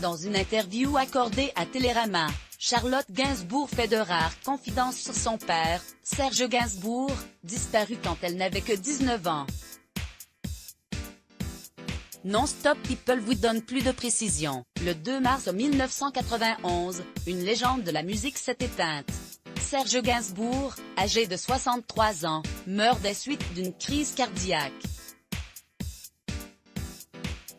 Dans une interview accordée à Télérama, Charlotte Gainsbourg fait de rares confidences sur son père, Serge Gainsbourg, disparu quand elle n'avait que 19 ans. Non-Stop People vous donne plus de précisions. Le 2 mars 1991, une légende de la musique s'est éteinte. Serge Gainsbourg, âgé de 63 ans, meurt des suites d'une crise cardiaque.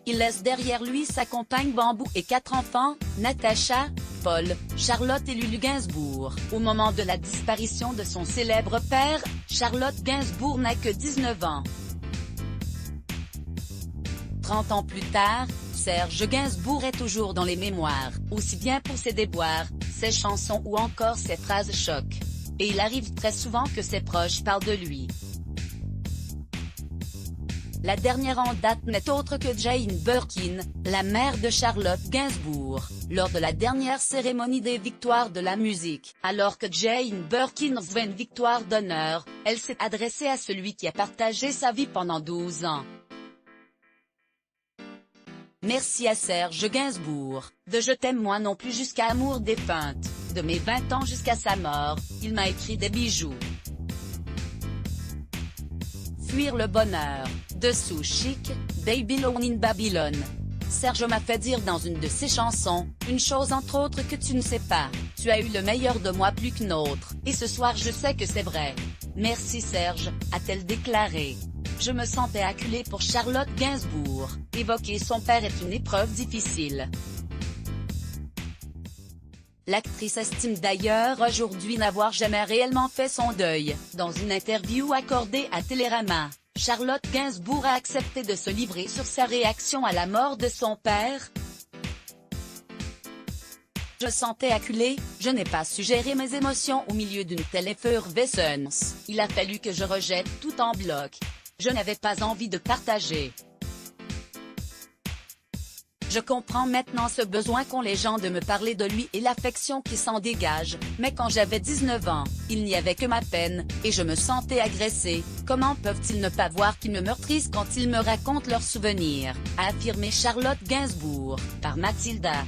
Il laisse derrière lui sa compagne Bambou et 4 enfants, Natacha, Paul, Charlotte et Lulu Gainsbourg. Au moment de la disparition de son célèbre père, Charlotte Gainsbourg n'a que 19 ans. 30 ans plus tard, Serge Gainsbourg est toujours dans les mémoires, aussi bien pour ses déboires, ses chansons ou encore ses phrases choc. Et il arrive très souvent que ses proches parlent de lui. La dernière en date n'est autre que Jane Birkin, la mère de Charlotte Gainsbourg, lors de la dernière cérémonie des victoires de la musique. Alors que Jane Birkin recevait une victoire d'honneur, elle s'est adressée à celui qui a partagé sa vie pendant 12 ans. Merci à Serge Gainsbourg, de Je t'aime moi non plus jusqu'à Amour défunte, de mes 20 ans jusqu'à sa mort, il m'a écrit des bijoux. Fuir le bonheur, de So Chic, Babylon in Babylon. Serge m'a fait dire dans une de ses chansons, une chose entre autres que tu ne sais pas, tu as eu le meilleur de moi plus qu'une autre, et ce soir je sais que c'est vrai. Merci Serge, a-t-elle déclaré. Je me sentais acculée pour Charlotte Gainsbourg, évoquer son père est une épreuve difficile. L'actrice estime d'ailleurs aujourd'hui n'avoir jamais réellement fait son deuil. Dans une interview accordée à Télérama, Charlotte Gainsbourg a accepté de se livrer sur sa réaction à la mort de son père. Je sentais acculée, je n'ai pas su gérer mes émotions au milieu d'une telle effervescence. Il a fallu que je rejette tout en bloc. Je n'avais pas envie de partager. Je comprends maintenant ce besoin qu'ont les gens de me parler de lui et l'affection qui s'en dégage, mais quand j'avais 19 ans, il n'y avait que ma peine, et je me sentais agressée. Comment peuvent-ils ne pas voir qu'ils me meurtrissent quand ils me racontent leurs souvenirs, a affirmé Charlotte Gainsbourg, par Mathilda.